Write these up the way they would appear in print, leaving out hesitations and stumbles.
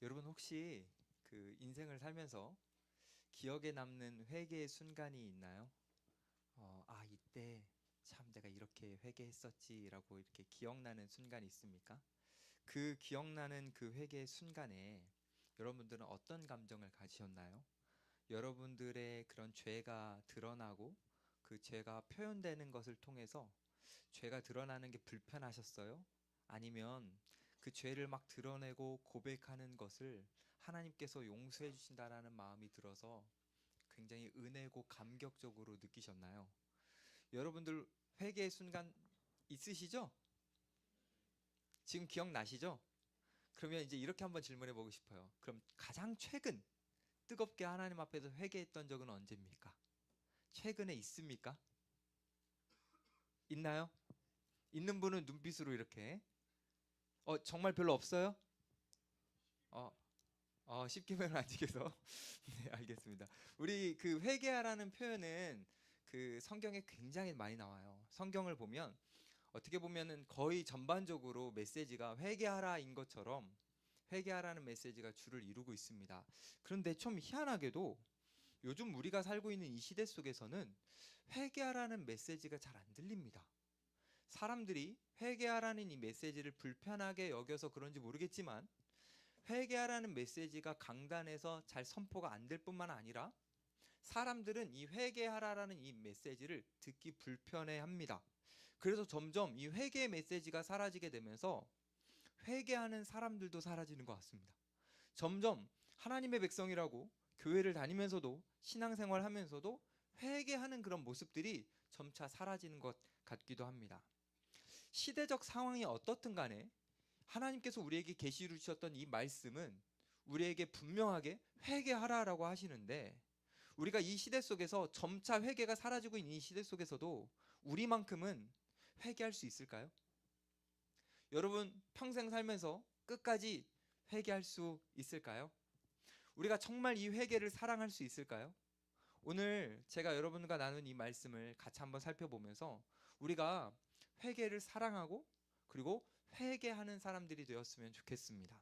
여러분 혹시 그 인생을 살면서 기억에 남는 회개의 순간이 있나요? 이때 참 내가 이렇게 회개했었지라고 이렇게 기억나는 순간이 있습니까? 그 기억나는 그 회개의 순간에 여러분들은 어떤 감정을 가지셨나요? 여러분들의 그런 죄가 드러나고 그 죄가 표현되는 것을 통해서 죄가 드러나는 게 불편하셨어요? 아니면 그 죄를 막 드러내고 고백하는 것을 하나님께서 용서해 주신다라는 마음이 들어서 굉장히 은혜고 감격적으로 느끼셨나요? 여러분들 회개의 순간 있으시죠? 지금 기억나시죠? 그러면 이제 이렇게 한번 질문해 보고 싶어요. 그럼 가장 최근 뜨겁게 하나님 앞에서 회개했던 적은 언제입니까? 최근에 있습니까? 있나요? 있는 분은 눈빛으로 이렇게 정말 별로 없어요? 어, 10개면 아직에서 네, 알겠습니다. 우리 그 회개하라는 표현은 그 성경에 굉장히 많이 나와요. 성경을 보면 어떻게 보면은 거의 전반적으로 메시지가 회개하라인 것처럼 회개하라는 메시지가 주를 이루고 있습니다. 그런데 좀 희한하게도 요즘 우리가 살고 있는 이 시대 속에서는 회개하라는 메시지가 잘 안 들립니다. 사람들이 회개하라는 이 메시지를 불편하게 여겨서 그런지 모르겠지만 회개하라는 메시지가 강단에서 잘 선포가 안 될 뿐만 아니라 사람들은 이 회개하라라는 이 메시지를 듣기 불편해합니다. 그래서 점점 이 회개의 메시지가 사라지게 되면서 회개하는 사람들도 사라지는 것 같습니다. 점점 하나님의 백성이라고 교회를 다니면서도 신앙생활 하면서도 회개하는 그런 모습들이 점차 사라지는 것 같기도 합니다. 시대적 상황이 어떻든 간에 하나님께서 우리에게 계시를 주셨던 이 말씀은 우리에게 분명하게 회개하라라고 하시는데 우리가 이 시대 속에서 점차 회개가 사라지고 있는 이 시대 속에서도 우리만큼은 회개할 수 있을까요? 여러분 평생 살면서 끝까지 회개할 수 있을까요? 우리가 정말 이 회개를 사랑할 수 있을까요? 오늘 제가 여러분과 나눈 이 말씀을 같이 한번 살펴보면서 우리가 회개를 사랑하고 그리고 회개하는 사람들이 되었으면 좋겠습니다.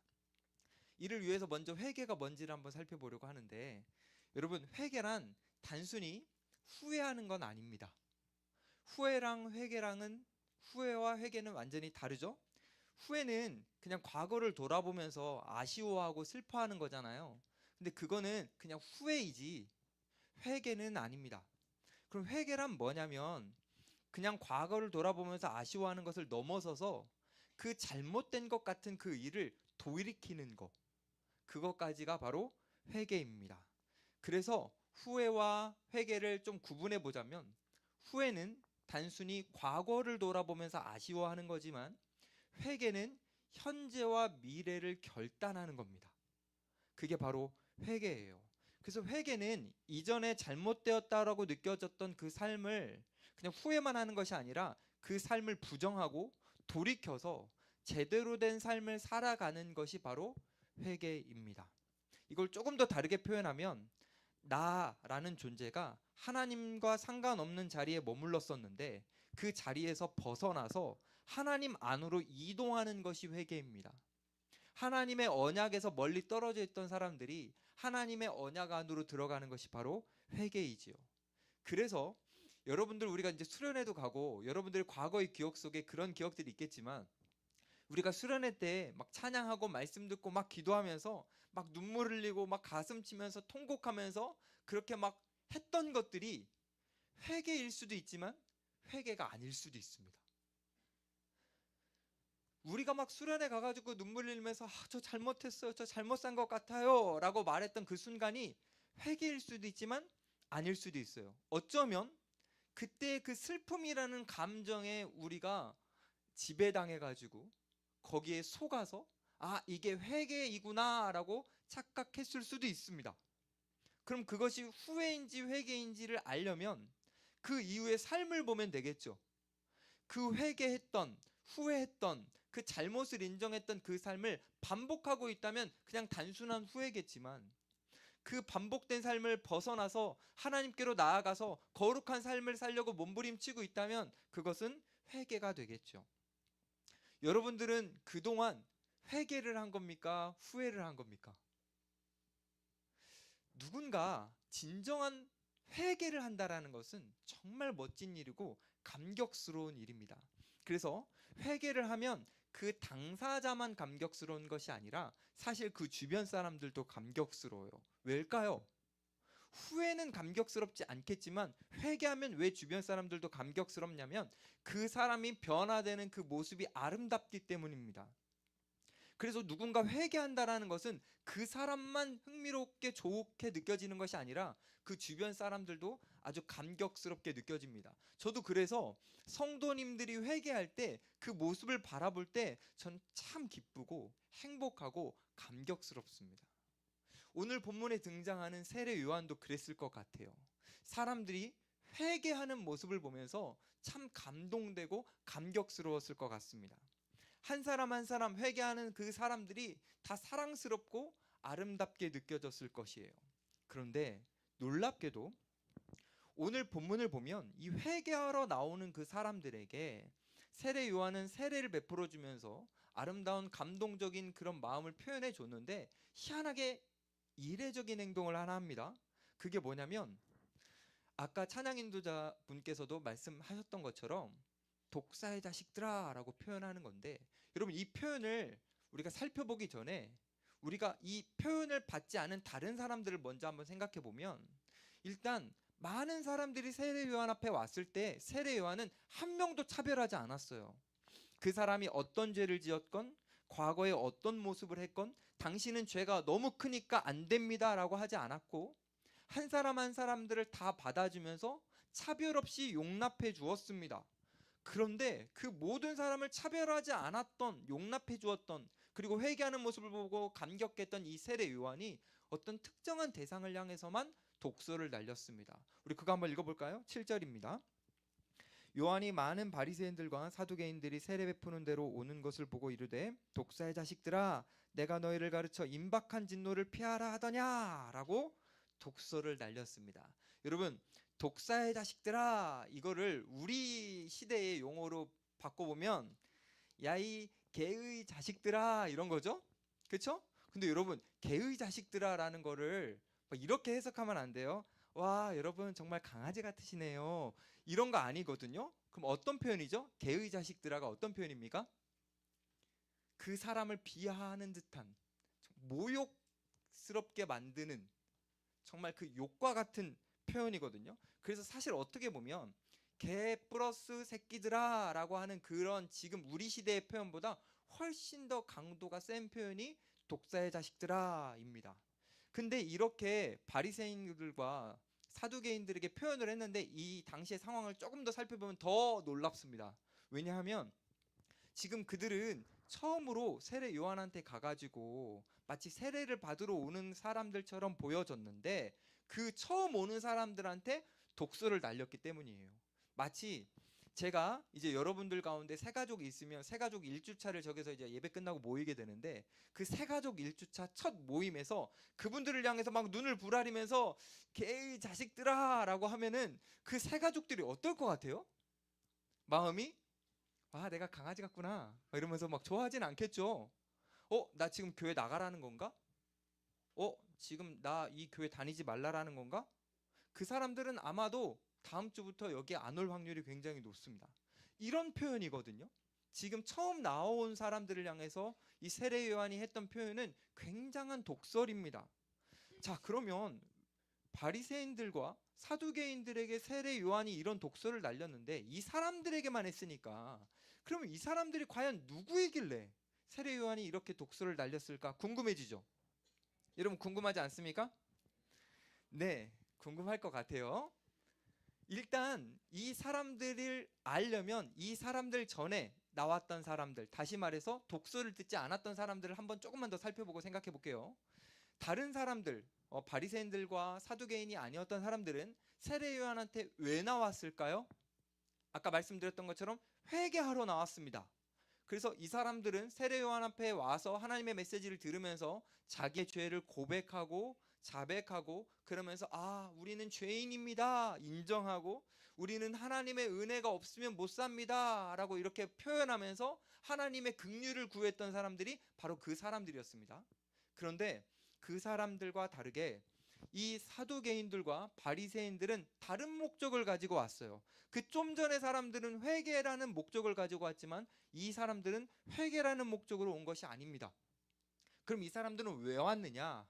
이를 위해서 먼저 회개가 뭔지를 한번 살펴보려고 하는데 여러분 회개란 단순히 후회하는 건 아닙니다. 후회와 회개는 완전히 다르죠? 후회는 그냥 과거를 돌아보면서 아쉬워하고 슬퍼하는 거잖아요. 근데 그거는 그냥 후회이지 회개는 아닙니다. 그럼 회개란 뭐냐면 그냥 과거를 돌아보면서 아쉬워하는 것을 넘어서서 그 잘못된 것 같은 그 일을 돌이키는 것, 그것까지가 바로 회개입니다. 그래서 후회와 회개를 좀 구분해 보자면 후회는 단순히 과거를 돌아보면서 아쉬워하는 거지만 회개는 현재와 미래를 결단하는 겁니다. 그게 바로 회개예요. 그래서 회개는 이전에 잘못되었다라고 느껴졌던 그 삶을 그냥 후회만 하는 것이 아니라 그 삶을 부정하고 돌이켜서 제대로 된 삶을 살아가는 것이 바로 회개입니다. 이걸 조금 더 다르게 표현하면 나라는 존재가 하나님과 상관없는 자리에 머물렀었는데 그 자리에서 벗어나서 하나님 안으로 이동하는 것이 회개입니다. 하나님의 언약에서 멀리 떨어져 있던 사람들이 하나님의 언약 안으로 들어가는 것이 바로 회개이지요. 그래서 여러분들 우리가 이제 수련회도 가고 여러분들의 과거의 기억 속에 그런 기억들이 있겠지만 우리가 수련회 때 막 찬양하고 말씀 듣고 막 기도하면서 막 눈물 흘리고 막 가슴 치면서 통곡하면서 그렇게 막 했던 것들이 회개일 수도 있지만 회개가 아닐 수도 있습니다. 우리가 막 수련회 가가지고 눈물 흘리면서 저 잘못했어요, 저 잘못 산 것 같아요 라고 말했던 그 순간이 회개일 수도 있지만 아닐 수도 있어요. 어쩌면 그때 그 슬픔이라는 감정에 우리가 지배당해가지고 거기에 속아서 이게 회개이구나 라고 착각했을 수도 있습니다. 그럼 그것이 후회인지 회개인지를 알려면 그 이후의 삶을 보면 되겠죠. 그 회개했던 후회했던 그 잘못을 인정했던 그 삶을 반복하고 있다면 그냥 단순한 후회겠지만 그 반복된 삶을 벗어나서 하나님께로 나아가서 거룩한 삶을 살려고 몸부림치고 있다면 그것은 회개가 되겠죠. 여러분들은 그동안 회개를 한 겁니까? 후회를 한 겁니까? 누군가 진정한 회개를 한다라는 것은 정말 멋진 일이고 감격스러운 일입니다. 그래서 회개를 하면 그 당사자만 감격스러운 것이 아니라 사실 그 주변 사람들도 감격스러워요. 왜일까요? 후회는 감격스럽지 않겠지만 회개하면 왜 주변 사람들도 감격스럽냐면 그 사람이 변화되는 그 모습이 아름답기 때문입니다. 그래서 누군가 회개한다라는 것은 그 사람만 흥미롭게 좋게 느껴지는 것이 아니라 그 주변 사람들도 아주 감격스럽게 느껴집니다. 저도 그래서 성도님들이 회개할 때 그 모습을 바라볼 때 전 참 기쁘고 행복하고 감격스럽습니다. 오늘 본문에 등장하는 세례 요한도 그랬을 것 같아요. 사람들이 회개하는 모습을 보면서 참 감동되고 감격스러웠을 것 같습니다. 한 사람 한 사람 회개하는 그 사람들이 다 사랑스럽고 아름답게 느껴졌을 것이에요. 그런데 놀랍게도 오늘 본문을 보면 이 회개하러 나오는 그 사람들에게 세례 요한은 세례를 베풀어 주면서 아름다운 감동적인 그런 마음을 표현해 줬는데 희한하게 이례적인 행동을 하나 합니다. 그게 뭐냐면 아까 찬양 인도자 분께서도 말씀하셨던 것처럼 독사의 자식들아 라고 표현하는 건데, 여러분 이 표현을 우리가 살펴보기 전에 우리가 이 표현을 받지 않은 다른 사람들을 먼저 한번 생각해 보면, 일단 많은 사람들이 세례 요한 앞에 왔을 때 세례 요한은 한 명도 차별하지 않았어요. 그 사람이 어떤 죄를 지었건 과거에 어떤 모습을 했건 당신은 죄가 너무 크니까 안 됩니다 라고 하지 않았고, 한 사람 한 사람들을 다 받아주면서 차별 없이 용납해 주었습니다. 그런데 그 모든 사람을 차별하지 않았던, 용납해 주었던, 그리고 회개하는 모습을 보고 감격했던 이 세례 요한이 어떤 특정한 대상을 향해서만 독서를 날렸습니다. 우리 그거 한번 읽어볼까요? 7절입니다. 요한이 많은 바리새인들과 사두개인들이 세례 베푸는 대로 오는 것을 보고 이르되 독사의 자식들아 내가 너희를 가르쳐 임박한 진노를 피하라 하더냐라고 독서를 날렸습니다. 여러분 독사의 자식들아 이거를 우리 시대의 용어로 바꿔보면 야이 개의 자식들아 이런 거죠. 그렇죠? 근데 여러분 개의 자식들아라는 거를 이렇게 해석하면 안 돼요. 와 여러분 정말 강아지 같으시네요 이런 거 아니거든요. 그럼 어떤 표현이죠? 개의 자식들아가 어떤 표현입니까? 그 사람을 비하하는 듯한 모욕스럽게 만드는 정말 그 욕과 같은 표현이거든요. 그래서 사실 어떻게 보면 개 플러스 새끼들아 라고 하는 그런 지금 우리 시대의 표현보다 훨씬 더 강도가 센 표현이 독사의 자식들아 입니다. 근데 이렇게 바리새인들과 사두개인들에게 표현을 했는데 이 당시의 상황을 조금 더 살펴보면 더 놀랍습니다. 왜냐하면 지금 그들은 처음으로 세례 요한한테 가가지고 마치 세례를 받으러 오는 사람들처럼 보여졌는데 그 처음 오는 사람들한테 독서를 날렸기 때문이에요. 마치 제가 이제 여러분들 가운데 새 가족이 있으면 새 가족 1주차를 저기서 이제 예배 끝나고 모이게 되는데 그 새 가족 1주차 첫 모임에서 그분들을 향해서 막 눈을 부라리면서 개의 자식들아 라고 하면은 그 새 가족들이 어떨 것 같아요? 마음이 아 내가 강아지 같구나 이러면서 막 좋아하진 않겠죠. 나 지금 교회 나가라는 건가? 지금 나 이 교회 다니지 말라라는 건가? 그 사람들은 아마도 다음 주부터 여기 안 올 확률이 굉장히 높습니다. 이런 표현이거든요. 지금 처음 나온 사람들을 향해서 이 세례 요한이 했던 표현은 굉장한 독설입니다. 자 그러면 바리새인들과 사두개인들에게 세례 요한이 이런 독설을 날렸는데 이 사람들에게만 했으니까 그러면 이 사람들이 과연 누구이길래 세례 요한이 이렇게 독설을 날렸을까 궁금해지죠. 여러분 궁금하지 않습니까? 네, 궁금할 것 같아요. 일단 이 사람들을 알려면 이 사람들 전에 나왔던 사람들, 다시 말해서 독설을 듣지 않았던 사람들을 한번 조금만 더 살펴보고 생각해 볼게요. 다른 사람들, 바리새인들과 사두개인이 아니었던 사람들은 세례 요한한테 왜 나왔을까요? 아까 말씀드렸던 것처럼 회개하러 나왔습니다. 그래서 이 사람들은 세례 요한 앞에 와서 하나님의 메시지를 들으면서 자기의 죄를 고백하고 자백하고 그러면서 우리는 죄인입니다 인정하고 우리는 하나님의 은혜가 없으면 못 삽니다 라고 이렇게 표현하면서 하나님의 긍휼을 구했던 사람들이 바로 그 사람들이었습니다. 그런데 그 사람들과 다르게 이 사두개인들과 바리새인들은 다른 목적을 가지고 왔어요. 그 좀 전의 사람들은 회개라는 목적을 가지고 왔지만 이 사람들은 회개라는 목적으로 온 것이 아닙니다. 그럼 이 사람들은 왜 왔느냐?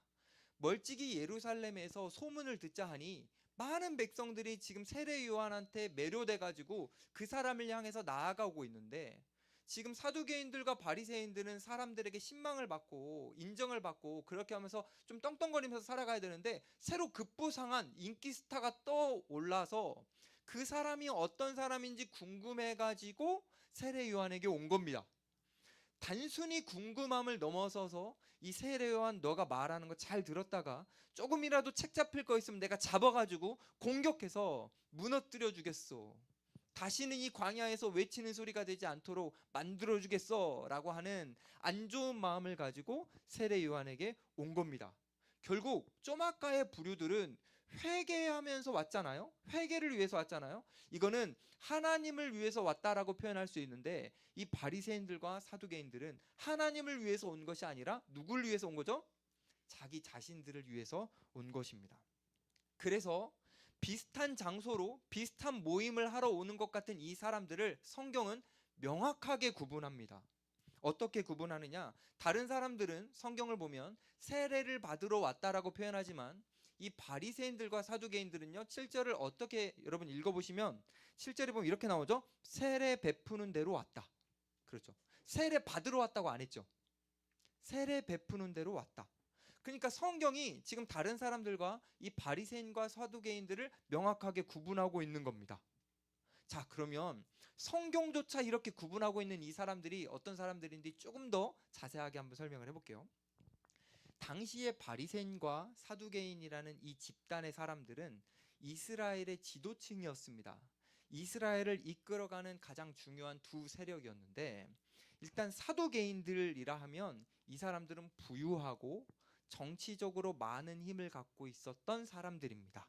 멀찍이 예루살렘에서 소문을 듣자 하니 많은 백성들이 지금 세례 요한한테 매료돼 가지고 그 사람을 향해서 나아가고 있는데 지금 사두개인들과 바리새인들은 사람들에게 신망을 받고 인정을 받고 그렇게 하면서 좀 떵떵거리면서 살아가야 되는데 새로 급부상한 인기 스타가 떠올라서 그 사람이 어떤 사람인지 궁금해 가지고 세례 요한에게 온 겁니다. 단순히 궁금함을 넘어서서 이 세례 요한 너가 말하는 거 잘 들었다가 조금이라도 책 잡힐 거 있으면 내가 잡아가지고 공격해서 무너뜨려 주겠소. 다시는 이 광야에서 외치는 소리가 되지 않도록 만들어 주겠어 라고 하는 안 좋은 마음을 가지고 세례 요한에게 온 겁니다. 결국 쪼마까의 부류들은 회개하면서 왔잖아요. 회개를 위해서 왔잖아요. 이거는 하나님을 위해서 왔다라고 표현할 수 있는데 이 바리새인들과 사두개인들은 하나님을 위해서 온 것이 아니라 누굴 위해서 온 거죠? 자기 자신들을 위해서 온 것입니다. 그래서 비슷한 장소로 비슷한 모임을 하러 오는 것 같은 이 사람들을 성경은 명확하게 구분합니다. 어떻게 구분하느냐? 다른 사람들은 성경을 보면 세례를 받으러 왔다라고 표현하지만 이 바리새인들과 사두개인들은요 7절을 어떻게 여러분 읽어보시면 7절에 보면 이렇게 나오죠. 세례 베푸는 대로 왔다. 그렇죠. 세례 받으러 왔다고 안 했죠. 세례 베푸는 대로 왔다. 그러니까 성경이 지금 다른 사람들과 이 바리새인과 사두개인들을 명확하게 구분하고 있는 겁니다. 자, 그러면 성경조차 이렇게 구분하고 있는 이 사람들이 어떤 사람들인지 조금 더 자세하게 한번 설명을 해볼게요. 당시의 바리새인과 사두개인이라는 이 집단의 사람들은 이스라엘의 지도층이었습니다. 이스라엘을 이끌어가는 가장 중요한 두 세력이었는데 일단 사두개인들이라 하면 이 사람들은 부유하고 정치적으로 많은 힘을 갖고 있었던 사람들입니다.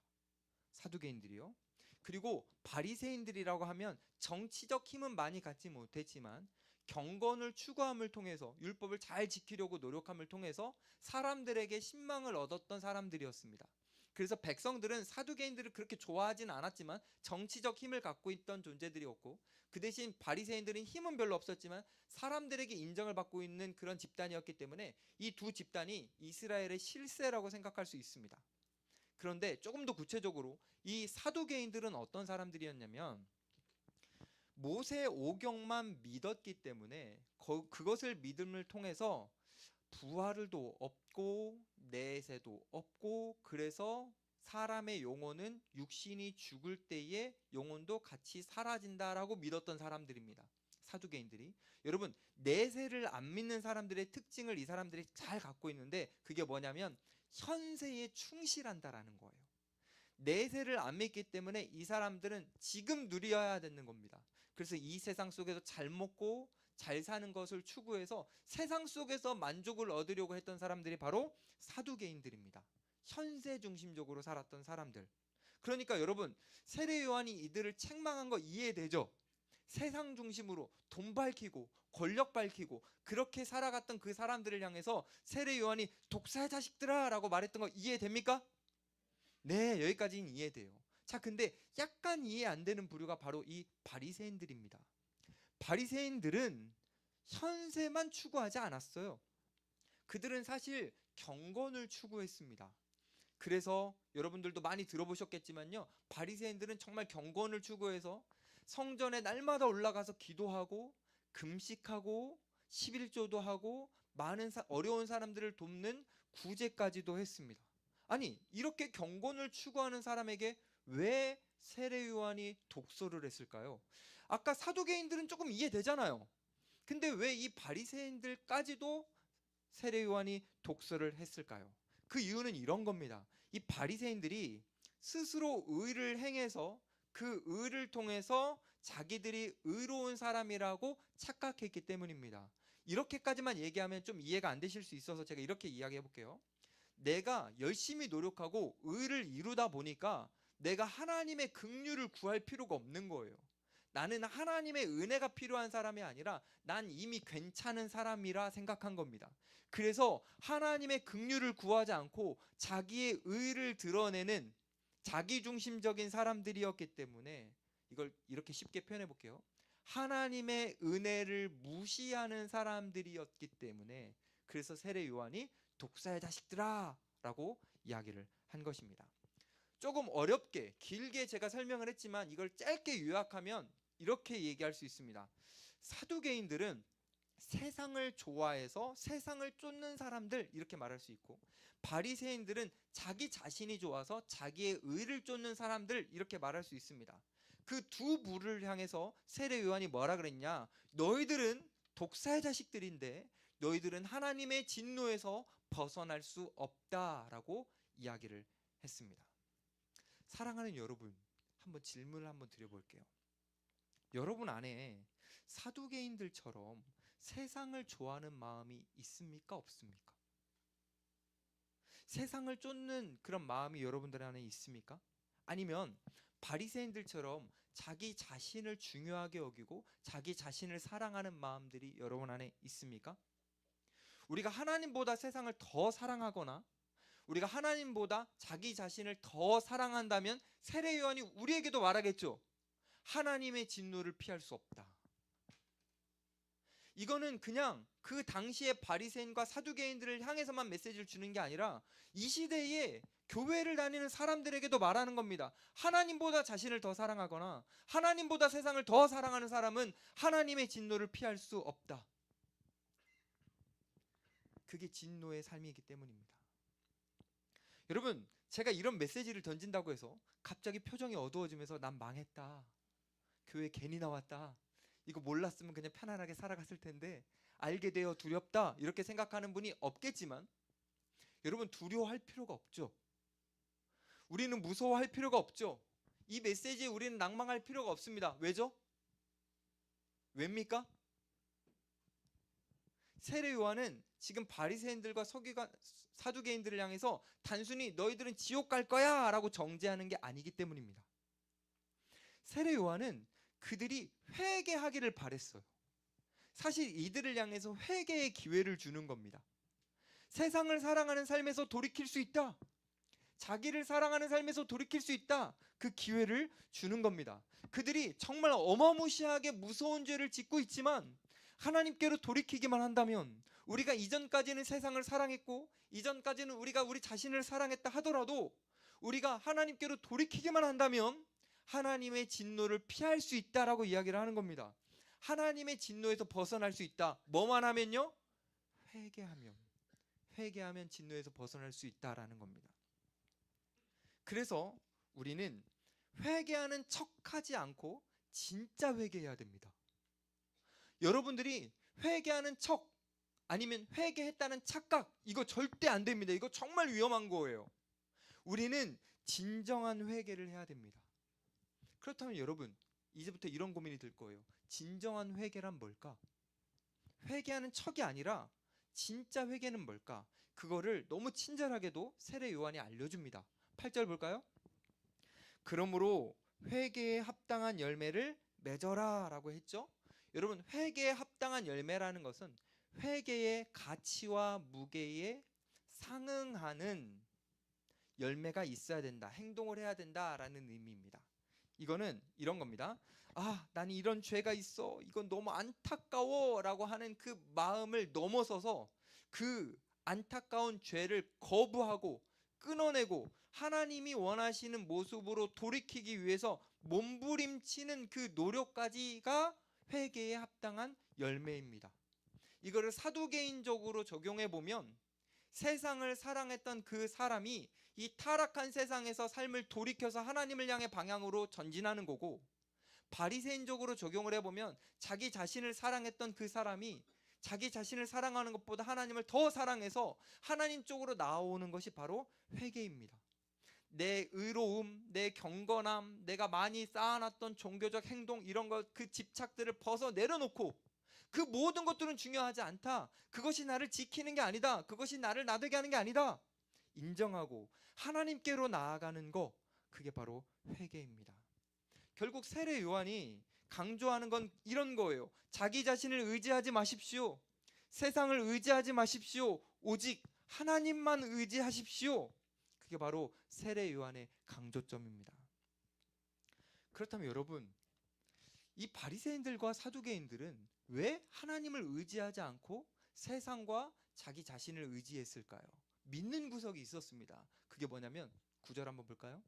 사두개인들이요. 그리고 바리새인들이라고 하면 정치적 힘은 많이 갖지 못했지만 경건을 추구함을 통해서 율법을 잘 지키려고 노력함을 통해서 사람들에게 신망을 얻었던 사람들이었습니다. 그래서 백성들은 사두개인들을 그렇게 좋아하진 않았지만 정치적 힘을 갖고 있던 존재들이었고 그 대신 바리새인들은 힘은 별로 없었지만 사람들에게 인정을 받고 있는 그런 집단이었기 때문에 이 두 집단이 이스라엘의 실세라고 생각할 수 있습니다. 그런데 조금 더 구체적으로 이 사두개인들은 어떤 사람들이었냐면 모세 오경만 믿었기 때문에 그것을 믿음을 통해서 부활도 없고 내세도 없고 그래서 사람의 영혼은 육신이 죽을 때에 영혼도 같이 사라진다라고 믿었던 사람들입니다. 사두개인들이. 여러분 내세를 안 믿는 사람들의 특징을 이 사람들이 잘 갖고 있는데 그게 뭐냐면 현세에 충실한다라는 거예요. 내세를 안 믿기 때문에 이 사람들은 지금 누려야 되는 겁니다. 그래서 이 세상 속에서 잘 먹고 잘 사는 것을 추구해서 세상 속에서 만족을 얻으려고 했던 사람들이 바로 사두개인들입니다. 현세 중심적으로 살았던 사람들. 그러니까 여러분 세례 요한이 이들을 책망한 거 이해되죠? 세상 중심으로 돈 밝히고 권력 밝히고 그렇게 살아갔던 그 사람들을 향해서 세례 요한이 독사의 자식들아 라고 말했던 거 이해됩니까? 네, 여기까지는 이해돼요. 자, 근데 약간 이해 안 되는 부류가 바로 이 바리새인들입니다. 바리새인들은 현세만 추구하지 않았어요. 그들은 사실 경건을 추구했습니다. 그래서 여러분들도 많이 들어보셨겠지만요. 바리새인들은 정말 경건을 추구해서 성전에 날마다 올라가서 기도하고 금식하고 11조도 하고 많은 어려운 사람들을 돕는 구제까지도 했습니다. 아니 이렇게 경건을 추구하는 사람에게 왜 세례 요한이 독서를 했을까요? 아까 사두개인들은 조금 이해되잖아요. 근데 왜 이 바리새인들까지도 세례 요한이 독서를 했을까요? 그 이유는 이런 겁니다. 이 바리새인들이 스스로 의를 행해서 그 의를 통해서 자기들이 의로운 사람이라고 착각했기 때문입니다. 이렇게까지만 얘기하면 좀 이해가 안 되실 수 있어서 제가 이렇게 이야기해 볼게요. 내가 열심히 노력하고 의를 이루다 보니까 내가 하나님의 긍휼을 구할 필요가 없는 거예요. 나는 하나님의 은혜가 필요한 사람이 아니라 난 이미 괜찮은 사람이라 생각한 겁니다. 그래서 하나님의 긍휼을 구하지 않고 자기의 의를 드러내는 자기중심적인 사람들이었기 때문에, 이걸 이렇게 쉽게 표현해 볼게요. 하나님의 은혜를 무시하는 사람들이었기 때문에, 그래서 세례 요한이 독사의 자식들아 라고 이야기를 한 것입니다. 조금 어렵게 길게 제가 설명을 했지만 이걸 짧게 요약하면 이렇게 얘기할 수 있습니다. 사두개인들은 세상을 좋아해서 세상을 쫓는 사람들, 이렇게 말할 수 있고, 바리새인들은 자기 자신이 좋아서 자기의 의를 쫓는 사람들, 이렇게 말할 수 있습니다. 그 두 부를 향해서 세례 요한이 뭐라 그랬냐? 너희들은 독사의 자식들인데 너희들은 하나님의 진노에서 벗어날 수 없다라고 이야기를 했습니다. 사랑하는 여러분, 한번 질문을 한번 드려볼게요. 여러분 안에 사두개인들처럼 세상을 좋아하는 마음이 있습니까? 없습니까? 세상을 쫓는 그런 마음이 여러분들 안에 있습니까? 아니면 바리새인들처럼 자기 자신을 중요하게 여기고 자기 자신을 사랑하는 마음들이 여러분 안에 있습니까? 우리가 하나님보다 세상을 더 사랑하거나 우리가 하나님보다 자기 자신을 더 사랑한다면 세례 요한이 우리에게도 말하겠죠. 하나님의 진노를 피할 수 없다. 이거는 그냥 그 당시의 바리새인과 사두개인들을 향해서만 메시지를 주는 게 아니라 이 시대에 교회를 다니는 사람들에게도 말하는 겁니다. 하나님보다 자신을 더 사랑하거나 하나님보다 세상을 더 사랑하는 사람은 하나님의 진노를 피할 수 없다. 그게 진노의 삶이기 때문입니다. 여러분, 제가 이런 메시지를 던진다고 해서 갑자기 표정이 어두워지면서 난 망했다, 교회 괜히 나왔다, 이거 몰랐으면 그냥 편안하게 살아갔을 텐데 알게 되어 두렵다, 이렇게 생각하는 분이 없겠지만, 여러분 두려워할 필요가 없죠. 우리는 무서워할 필요가 없죠. 이 메시지에 우리는 낭망할 필요가 없습니다. 왜죠? 왜입니까? 세례 요한은 지금 바리새인들과 사두개인들을 향해서 단순히 너희들은 지옥 갈 거야 라고 정죄하는 게 아니기 때문입니다. 세례 요한은 그들이 회개하기를 바랬어요. 사실 이들을 향해서 회개의 기회를 주는 겁니다. 세상을 사랑하는 삶에서 돌이킬 수 있다, 자기를 사랑하는 삶에서 돌이킬 수 있다, 그 기회를 주는 겁니다. 그들이 정말 어마무시하게 무서운 죄를 짓고 있지만 하나님께로 돌이키기만 한다면, 우리가 이전까지는 세상을 사랑했고 이전까지는 우리가 우리 자신을 사랑했다 하더라도 우리가 하나님께로 돌이키기만 한다면 하나님의 진노를 피할 수 있다라고 이야기를 하는 겁니다. 하나님의 진노에서 벗어날 수 있다. 뭐만 하면요? 회개하면 진노에서 벗어날 수 있다라는 겁니다. 그래서 우리는 회개하는 척하지 않고 진짜 회개해야 됩니다. 여러분들이 회개하는 척 아니면 회개했다는 착각, 이거 절대 안 됩니다. 이거 정말 위험한 거예요. 우리는 진정한 회개를 해야 됩니다. 그렇다면 여러분, 이제부터 이런 고민이 들 거예요. 진정한 회개란 뭘까? 회개하는 척이 아니라 진짜 회개는 뭘까? 그거를 너무 친절하게도 세례 요한이 알려줍니다. 8절 볼까요? 그러므로 회개에 합당한 열매를 맺어라 라고 했죠. 여러분, 회개에 합당한 열매라는 것은 회개의 가치와 무게에 상응하는 열매가 있어야 된다, 행동을 해야 된다라는 의미입니다. 이거는 이런 겁니다. 아, 나는 이런 죄가 있어, 이건 너무 안타까워 라고 하는 그 마음을 넘어서서 그 안타까운 죄를 거부하고 끊어내고 하나님이 원하시는 모습으로 돌이키기 위해서 몸부림치는 그 노력까지가 회개에 합당한 열매입니다. 이거를 사두개인적으로 적용해 보면 세상을 사랑했던 그 사람이 이 타락한 세상에서 삶을 돌이켜서 하나님을 향해 방향으로 전진하는 거고, 바리새인적으로 적용을 해보면 자기 자신을 사랑했던 그 사람이 자기 자신을 사랑하는 것보다 하나님을 더 사랑해서 하나님 쪽으로 나아오는 것이 바로 회개입니다. 내 의로움, 내 경건함, 내가 많이 쌓아놨던 종교적 행동, 이런 것, 그 집착들을 벗어 내려놓고 그 모든 것들은 중요하지 않다, 그것이 나를 지키는 게 아니다, 그것이 나를 나되게 하는 게 아니다, 인정하고 하나님께로 나아가는 거, 그게 바로 회개입니다. 결국 세례 요한이 강조하는 건 이런 거예요. 자기 자신을 의지하지 마십시오. 세상을 의지하지 마십시오. 오직 하나님만 의지하십시오. 그게 바로 세례 요한의 강조점입니다. 그렇다면 여러분, 이 바리새인들과 사두개인들은 왜 하나님을 의지하지 않고 세상과 자기 자신을 의지했을까요? 믿는 구석이 있었습니다. 그게 뭐냐면 9절 한번 볼까요?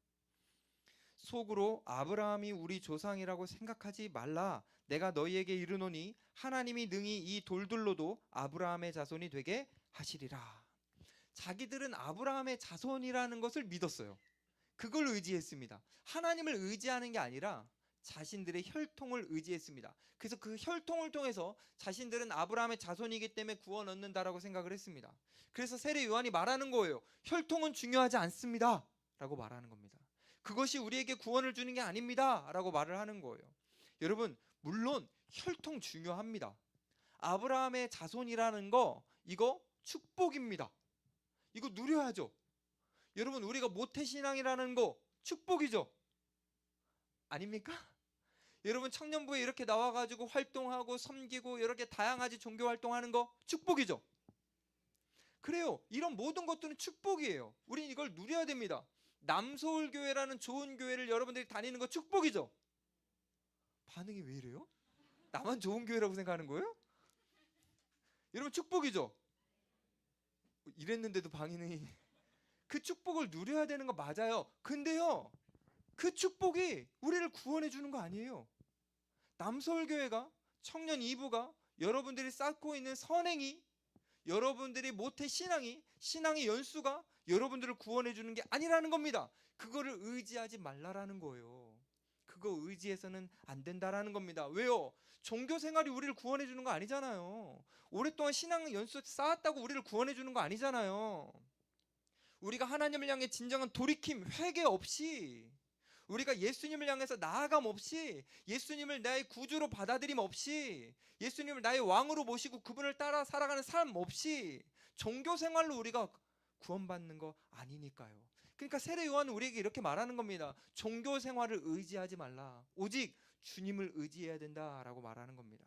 속으로 아브라함이 우리 조상이라고 생각하지 말라. 내가 너희에게 이르노니 하나님이 능히 이 돌들로도 아브라함의 자손이 되게 하시리라. 자기들은 아브라함의 자손이라는 것을 믿었어요. 그걸 의지했습니다. 하나님을 의지하는 게 아니라 자신들의 혈통을 의지했습니다. 그래서 그 혈통을 통해서 자신들은 아브라함의 자손이기 때문에 구원 얻는다라고 생각을 했습니다. 그래서 세례 요한이 말하는 거예요. 혈통은 중요하지 않습니다 라고 말하는 겁니다. 그것이 우리에게 구원을 주는 게 아닙니다 라고 말을 하는 거예요. 여러분, 물론 혈통 중요합니다. 아브라함의 자손이라는 거, 이거 축복입니다. 이거 누려야죠. 여러분, 우리가 모태신앙이라는 거 축복이죠. 아닙니까? 여러분, 청년부에 이렇게 나와가지고 활동하고 섬기고 이렇게 다양하게 종교 활동하는 거 축복이죠. 그래요. 이런 모든 것들은 축복이에요. 우린 이걸 누려야 됩니다. 남서울교회라는 좋은 교회를 여러분들이 다니는 거 축복이죠. 반응이 왜 이래요? 나만 좋은 교회라고 생각하는 거예요? 여러분, 축복이죠. 이랬는데도 반응이. 그 축복을 누려야 되는 거 맞아요. 근데요, 그 축복이 우리를 구원해 주는 거 아니에요. 남서울교회가, 청년 2부가 여러분들이 쌓고 있는 선행이, 여러분들이 모태 신앙이, 신앙의 연수가 여러분들을 구원해 주는 게 아니라는 겁니다. 그거를 의지하지 말라라는 거예요. 그거 의지해서는 안 된다라는 겁니다. 왜요? 종교 생활이 우리를 구원해 주는 거 아니잖아요. 오랫동안 신앙 연수 쌓았다고 우리를 구원해 주는 거 아니잖아요. 우리가 하나님을 향해 진정한 돌이킴, 회개 없이, 우리가 예수님을 향해서 나아감 없이, 예수님을 나의 구주로 받아들임 없이, 예수님을 나의 왕으로 모시고 그분을 따라 살아가는 삶 없이 종교 생활로 우리가 구원받는 거 아니니까요. 그러니까 세례 요한은 우리에게 이렇게 말하는 겁니다. 종교 생활을 의지하지 말라. 오직 주님을 의지해야 된다라고 말하는 겁니다.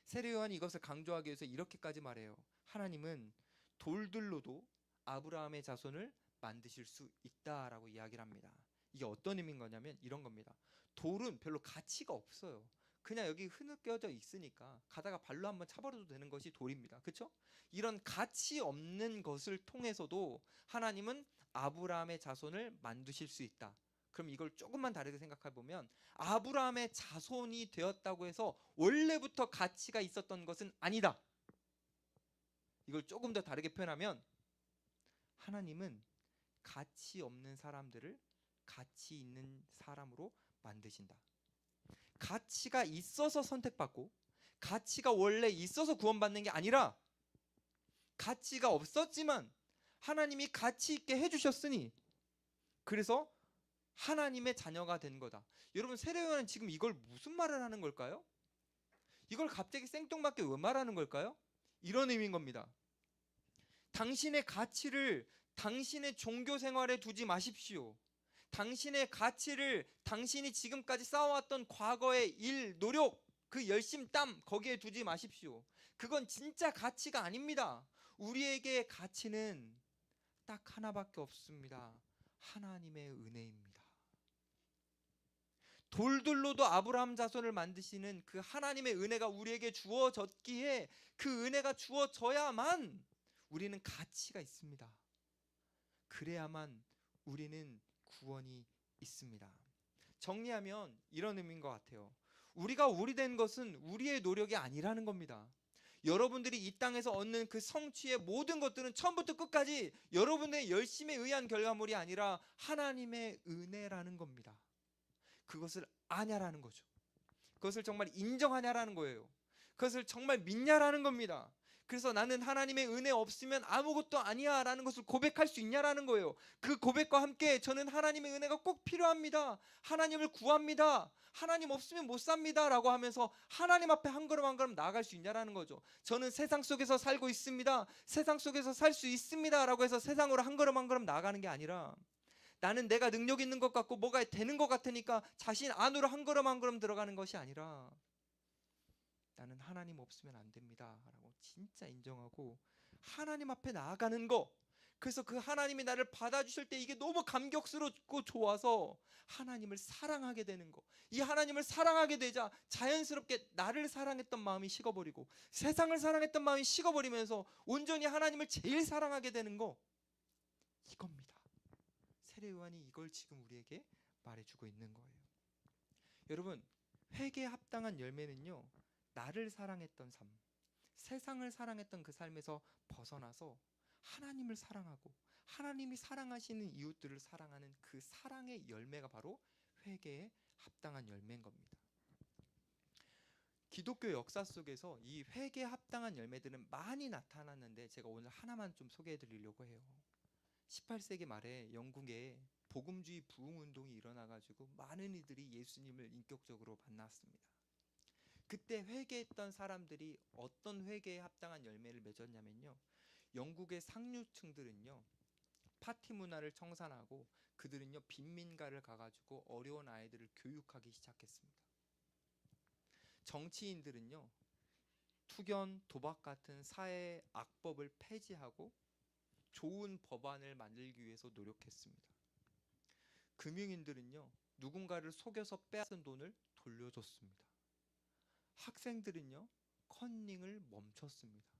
세례 요한이 이것을 강조하기 위해서 이렇게까지 말해요. 하나님은 돌들로도 아브라함의 자손을 만드실 수 있다라고 이야기를 합니다. 이게 어떤 의미인 거냐면 이런 겁니다. 돌은 별로 가치가 없어요. 그냥 여기 흐느껴져 있으니까 가다가 발로 한번 차버려도 되는 것이 돌입니다. 그렇죠? 이런 가치 없는 것을 통해서도 하나님은 아브라함의 자손을 만드실 수 있다. 그럼 이걸 조금만 다르게 생각해 보면, 아브라함의 자손이 되었다고 해서 원래부터 가치가 있었던 것은 아니다. 이걸 조금 더 다르게 표현하면, 하나님은 가치 없는 사람들을 가치 있는 사람으로 만드신다. 가치가 있어서 선택받고 가치가 원래 있어서 구원받는 게 아니라, 가치가 없었지만 하나님이 가치 있게 해주셨으니 그래서 하나님의 자녀가 된 거다. 여러분, 세례요한은 지금 이걸 무슨 말을 하는 걸까요? 이걸 갑자기 생뚱맞게 왜 말하는 걸까요? 이런 의미인 겁니다. 당신의 가치를 당신의 종교 생활에 두지 마십시오. 당신의 가치를 당신이 지금까지 쌓아왔던 과거의 일, 노력, 그 열심, 땀 거기에 두지 마십시오. 그건 진짜 가치가 아닙니다. 우리에게 가치는 딱 하나밖에 없습니다. 하나님의 은혜입니다. 돌들로도 아브라함 자손을 만드시는 그 하나님의 은혜가 우리에게 주어졌기에, 그 은혜가 주어져야만 우리는 가치가 있습니다. 그래야만 우리는 구원이 있습니다. 정리하면 이런 의미인 것 같아요. 우리가 우리 된 것은 우리의 노력이 아니라는 겁니다. 여러분들이 이 땅에서 얻는 그 성취의 모든 것들은 처음부터 끝까지 여러분의 열심에 의한 결과물이 아니라 하나님의 은혜라는 겁니다. 그것을 아냐라는 거죠. 그것을 정말 인정하냐라는 거예요. 그것을 정말 믿냐라는 겁니다. 그래서 나는 하나님의 은혜 없으면 아무것도 아니야 라는 것을 고백할 수 있냐라는 거예요. 그 고백과 함께 저는 하나님의 은혜가 꼭 필요합니다, 하나님을 구합니다, 하나님 없으면 못 삽니다 라고 하면서 하나님 앞에 한 걸음 한 걸음 나아갈 수 있냐라는 거죠. 저는 세상 속에서 살고 있습니다, 세상 속에서 살 수 있습니다 라고 해서 세상으로 한 걸음 한 걸음 나아가는 게 아니라, 나는 내가 능력 있는 것 같고 뭐가 되는 것 같으니까 자신 안으로 한 걸음 한 걸음 들어가는 것이 아니라, 나는 하나님 없으면 안 됩니다 라고 진짜 인정하고 하나님 앞에 나아가는 거. 그래서 그 하나님이 나를 받아주실 때 이게 너무 감격스럽고 좋아서 하나님을 사랑하게 되는 거. 이 하나님을 사랑하게 되자 자연스럽게 나를 사랑했던 마음이 식어버리고 세상을 사랑했던 마음이 식어버리면서 온전히 하나님을 제일 사랑하게 되는 거, 이겁니다. 세례 요한이 이걸 지금 우리에게 말해주고 있는 거예요. 여러분, 회개에 합당한 열매는요, 나를 사랑했던 삶, 세상을 사랑했던 그 삶에서 벗어나서 하나님을 사랑하고 하나님이 사랑하시는 이웃들을 사랑하는 그 사랑의 열매가 바로 회개에 합당한 열매인 겁니다. 기독교 역사 속에서 이 회개에 합당한 열매들은 많이 나타났는데 제가 오늘 하나만 좀 소개해 드리려고 해요. 18세기 말에 영국에 복음주의 부흥운동이 일어나가지고 많은 이들이 예수님을 인격적으로 만났습니다. 그때 회개했던 사람들이 어떤 회개에 합당한 열매를 맺었냐면요, 영국의 상류층들은요 파티 문화를 청산하고 그들은요 빈민가를 가가지고 어려운 아이들을 교육하기 시작했습니다. 정치인들은요 투견, 도박 같은 사회 악법을 폐지하고 좋은 법안을 만들기 위해서 노력했습니다. 금융인들은요 누군가를 속여서 빼앗은 돈을 돌려줬습니다. 학생들은요 컨닝을 멈췄습니다.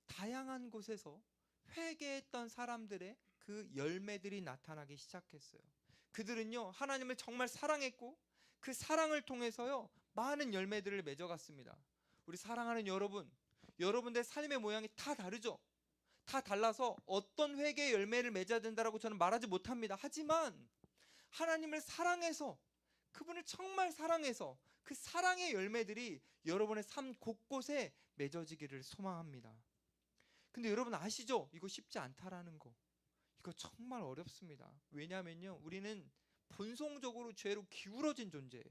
다양한 곳에서 회개했던 사람들의 그 열매들이 나타나기 시작했어요. 그들은요 하나님을 정말 사랑했고 그 사랑을 통해서요 많은 열매들을 맺어갔습니다. 우리 사랑하는 여러분, 여러분들의 삶의 모양이 다 다르죠. 다 달라서 어떤 회개의 열매를 맺어야 된다라고 저는 말하지 못합니다. 하지만 하나님을 사랑해서, 그분을 정말 사랑해서 그 사랑의 열매들이 여러분의 삶 곳곳에 맺어지기를 소망합니다. 근데 여러분 아시죠? 이거 쉽지 않다라는 거. 이거 정말 어렵습니다. 왜냐하면요 우리는 본성적으로 죄로 기울어진 존재예요.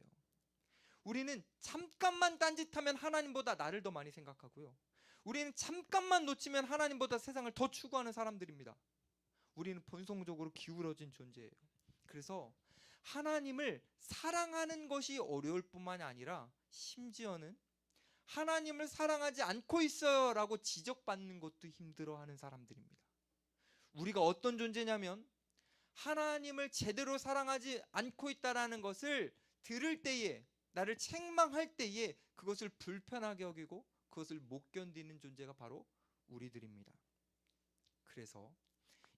우리는 잠깐만 딴짓하면 하나님보다 나를 더 많이 생각하고요, 우리는 잠깐만 놓치면 하나님보다 세상을 더 추구하는 사람들입니다. 우리는 본성적으로 기울어진 존재예요. 그래서 하나님을 사랑하는 것이 어려울 뿐만 아니라 심지어는 하나님을 사랑하지 않고 있어요 라고 지적받는 것도 힘들어하는 사람들입니다. 우리가 어떤 존재냐면 하나님을 제대로 사랑하지 않고 있다는 것을 들을 때에, 나를 책망할 때에 그것을 불편하게 여기고 그것을 못 견디는 존재가 바로 우리들입니다. 그래서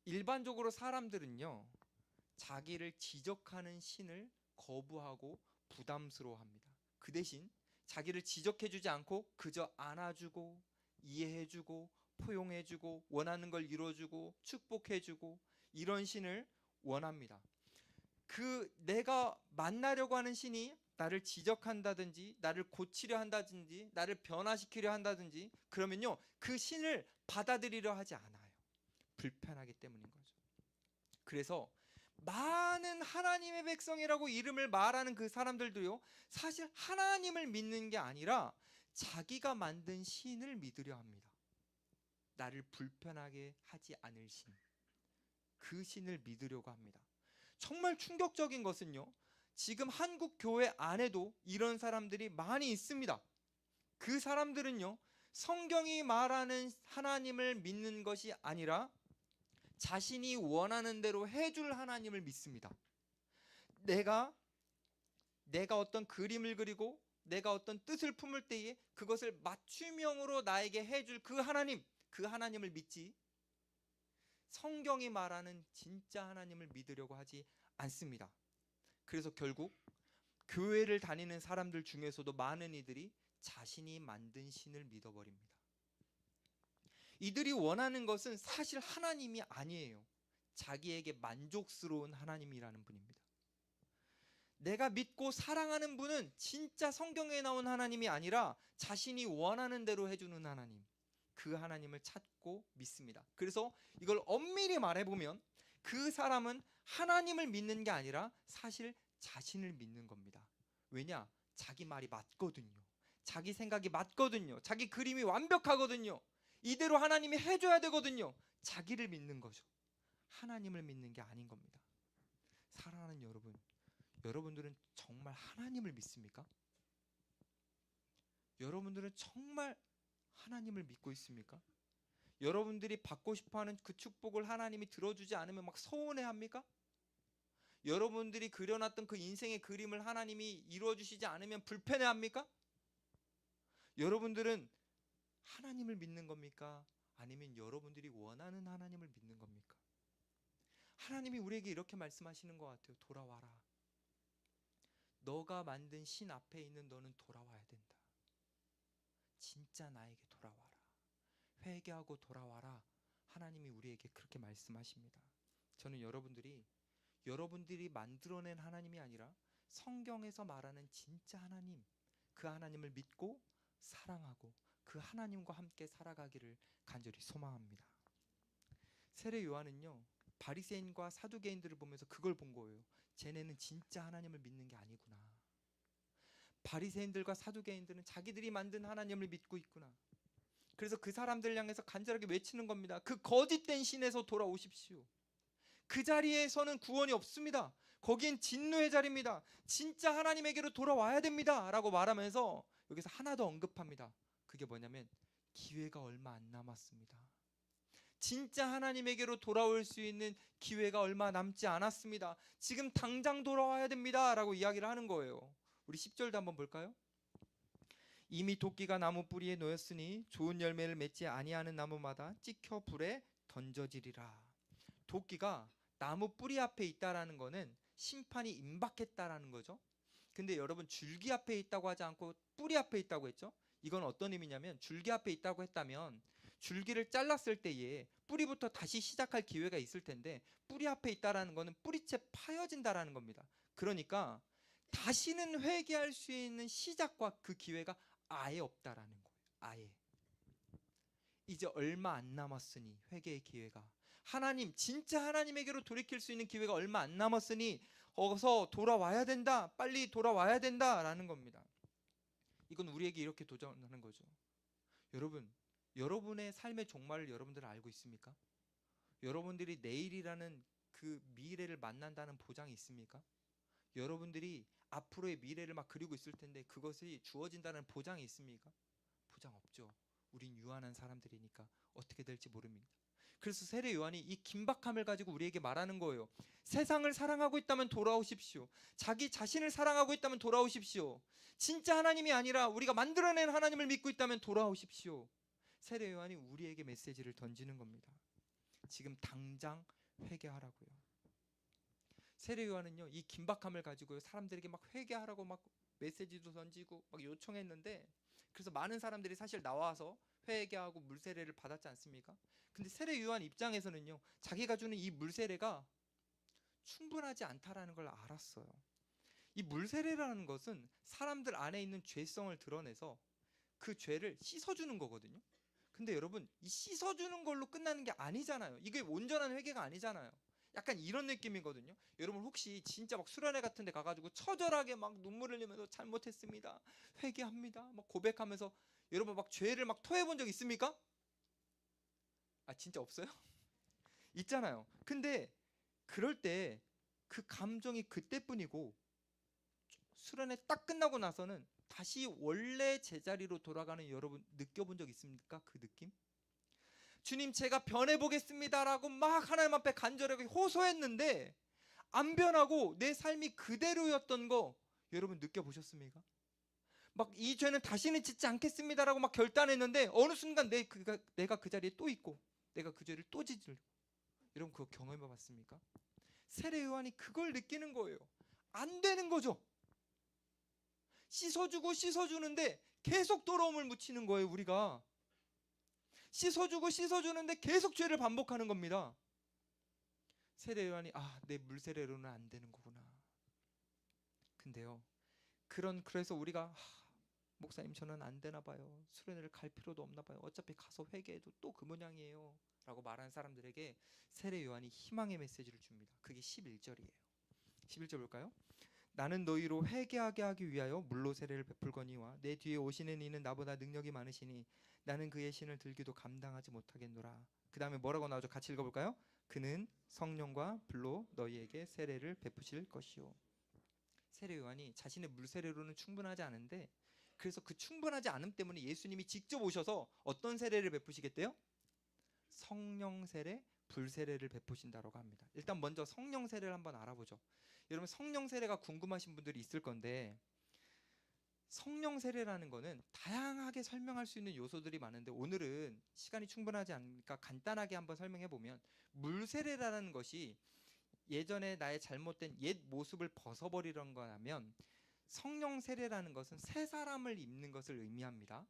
일반적으로 사람들은요 자기를 지적하는 신을 거부하고 부담스러워합니다. 그 대신 자기를 지적해주지 않고 그저 안아주고 이해해주고 포용해주고 원하는 걸 이뤄주고 축복해주고 이런 신을 원합니다. 그 내가 만나려고 하는 신이 나를 지적한다든지 나를 고치려 한다든지 나를 변화시키려 한다든지 그러면요 그 신을 받아들이려 하지 않아요. 불편하기 때문인 거죠. 그래서 많은 하나님의 백성이라고 이름을 말하는 그 사람들도요 사실 하나님을 믿는 게 아니라 자기가 만든 신을 믿으려 합니다. 나를 불편하게 하지 않을 신, 그 신을 믿으려고 합니다. 정말 충격적인 것은요 지금 한국 교회 안에도 이런 사람들이 많이 있습니다. 그 사람들은요 성경이 말하는 하나님을 믿는 것이 아니라 자신이 원하는 대로 해줄 하나님을 믿습니다. 내가 어떤 그림을 그리고 내가 어떤 뜻을 품을 때에 그것을 맞춤형으로 나에게 해줄 그 하나님을 믿지 성경이 말하는 진짜 하나님을 믿으려고 하지 않습니다. 그래서 결국 교회를 다니는 사람들 중에서도 많은 이들이 자신이 만든 신을 믿어버립니다. 이들이 원하는 것은 사실 하나님이 아니에요. 자기에게 만족스러운 하나님이라는 분입니다. 내가 믿고 사랑하는 분은 진짜 성경에 나온 하나님이 아니라 자신이 원하는 대로 해주는 하나님, 그 하나님을 찾고 믿습니다. 그래서 이걸 엄밀히 말해보면 그 사람은 하나님을 믿는 게 아니라 사실 자신을 믿는 겁니다. 왜냐? 자기 말이 맞거든요. 자기 생각이 맞거든요. 자기 그림이 완벽하거든요. 이대로 하나님이 해줘야 되거든요. 자기를 믿는 거죠. 하나님을 믿는 게 아닌 겁니다. 사랑하는 여러분, 여러분들은 정말 하나님을 믿습니까? 여러분들은 정말 하나님을 믿고 있습니까? 여러분들이 받고 싶어하는 그 축복을 하나님이 들어주지 않으면 막 서운해합니까? 여러분들이 그려놨던 그 인생의 그림을 하나님이 이루어주시지 않으면 불편해합니까? 여러분들은 하나님을 믿는 겁니까? 아니면 여러분들이 원하는 하나님을 믿는 겁니까? 하나님이 우리에게 이렇게 말씀하시는 것 같아요. 돌아와라. 너가 만든 신 앞에 있는 너는 돌아와야 된다. 진짜 나에게 돌아와라. 회개하고 돌아와라. 하나님이 우리에게 그렇게 말씀하십니다. 저는 여러분들이 만들어낸 하나님이 아니라 성경에서 말하는 진짜 하나님, 그 하나님을 믿고 사랑하고 그 하나님과 함께 살아가기를 간절히 소망합니다. 세례 요한은요, 바리새인과 사두개인들을 보면서 그걸 본 거예요. 쟤네는 진짜 하나님을 믿는 게 아니구나. 바리새인들과 사두개인들은 자기들이 만든 하나님을 믿고 있구나. 그래서 그 사람들 향해서 간절하게 외치는 겁니다. 그 거짓된 신에서 돌아오십시오. 그 자리에서는 구원이 없습니다. 거긴 진노의 자리입니다. 진짜 하나님에게로 돌아와야 됩니다 라고 말하면서 여기서 하나 더 언급합니다. 그게 뭐냐면 기회가 얼마 안 남았습니다. 진짜 하나님에게로 돌아올 수 있는 기회가 얼마 남지 않았습니다. 지금 당장 돌아와야 됩니다 라고 이야기를 하는 거예요. 우리 10절도 한번 볼까요? 이미 도끼가 나무 뿌리에 놓였으니 좋은 열매를 맺지 아니하는 나무마다 찍혀 불에 던져지리라. 도끼가 나무 뿌리 앞에 있다라는 거는 심판이 임박했다라는 거죠. 근데 여러분, 줄기 앞에 있다고 하지 않고 뿌리 앞에 있다고 했죠. 이건 어떤 의미냐면, 줄기 앞에 있다고 했다면 줄기를 잘랐을 때에 뿌리부터 다시 시작할 기회가 있을 텐데, 뿌리 앞에 있다라는 거는 뿌리채 파여진다라는 겁니다. 그러니까 다시는 회개할 수 있는 시작과 그 기회가 아예 없다라는 거예요. 아예. 이제 얼마 안 남았으니 회개의 기회가, 하나님, 진짜 하나님에게로 돌이킬 수 있는 기회가 얼마 안 남았으니 어서 돌아와야 된다, 빨리 돌아와야 된다라는 겁니다. 이건 우리에게 이렇게 도전하는 거죠. 여러분, 여러분의 삶의 종말을 여러분들 알고 있습니까? 여러분들이 내일이라는 그 미래를 만난다는 보장이 있습니까? 여러분들이 앞으로의 미래를 막 그리고 있을 텐데 그것이 주어진다는 보장이 있습니까? 보장 없죠. 우린 유한한 사람들이니까 어떻게 될지 모릅니다. 그래서 세례 요한이 이 긴박함을 가지고 우리에게 말하는 거예요. 세상을 사랑하고 있다면 돌아오십시오. 자기 자신을 사랑하고 있다면 돌아오십시오. 진짜 하나님이 아니라 우리가 만들어낸 하나님을 믿고 있다면 돌아오십시오. 세례 요한이 우리에게 메시지를 던지는 겁니다. 지금 당장 회개하라고요. 세례 요한은요, 이 긴박함을 가지고 사람들에게 막 회개하라고 막 메시지도 던지고 막 요청했는데, 그래서 많은 사람들이 사실 나와서 회개하고 물세례를 받았지 않습니까? 근데 세례 요한 입장에서는요, 자기가 주는 이 물세례가 충분하지 않다라는 걸 알았어요. 이 물세례라는 것은 사람들 안에 있는 죄성을 드러내서 그 죄를 씻어주는 거거든요. 근데 여러분, 이 씻어주는 걸로 끝나는 게 아니잖아요. 이게 온전한 회개가 아니잖아요. 약간 이런 느낌이거든요. 여러분, 혹시 진짜 막 수련회 같은 데 가가지고 처절하게 막 눈물 흘리면서 잘못했습니다, 회개합니다 막 고백하면서 여러분 막 죄를 막 토해본 적 있습니까? 아, 진짜 없어요? 있잖아요. 근데 그럴 때 그 감정이 그때뿐이고, 수련회 딱 끝나고 나서는 다시 원래 제자리로 돌아가는 여러분 느껴본 적 있습니까? 그 느낌? 주님, 제가 변해보겠습니다라고 막 하나님 앞에 간절하게 호소했는데 안 변하고 내 삶이 그대로였던 거 여러분 느껴보셨습니까? 막 이 죄는 다시는 짓지 않겠습니다라고 막 결단했는데 어느 순간 내가 그 자리에 또 있고 내가 그 죄를 또 짓을, 여러분 그거 경험해 봤습니까? 세례 요한이 그걸 느끼는 거예요. 안 되는 거죠. 씻어주고 씻어주는데 계속 더러움을 묻히는 거예요. 우리가 씻어주고 씻어주는데 계속 죄를 반복하는 겁니다. 세례 요한이 내 물세례로는 안 되는 거구나. 근데요, 그래서 우리가 목사님 저는 안 되나 봐요. 수련회를 갈 필요도 없나 봐요. 어차피 가서 회개해도 또 그 모양이에요 라고 말하는 사람들에게 세례 요한이 희망의 메시지를 줍니다. 그게 11절이에요. 11절 볼까요? 나는 너희로 회개하게 하기 위하여 물로 세례를 베풀거니와 내 뒤에 오시는 이는 나보다 능력이 많으시니 나는 그의 신을 들기도 감당하지 못하겠노라. 그 다음에 뭐라고 나오죠? 같이 읽어볼까요? 그는 성령과 불로 너희에게 세례를 베푸실 것이요. 세례 요한이 자신의 물 세례로는 충분하지 않은데, 그래서 그 충분하지 않음 때문에 예수님이 직접 오셔서 어떤 세례를 베푸시겠대요? 성령 세례, 불 세례를 베푸신다라고 합니다. 일단 먼저 성령 세례를 한번 알아보죠. 여러분, 성령 세례가 궁금하신 분들이 있을 건데, 성령 세례라는 거는 다양하게 설명할 수 있는 요소들이 많은데 오늘은 시간이 충분하지 않으니까 간단하게 한번 설명해 보면, 물 세례라는 것이 예전에 나의 잘못된 옛 모습을 벗어버리는 거라면, 성령 세례라는 것은 새 사람을 입는 것을 의미합니다.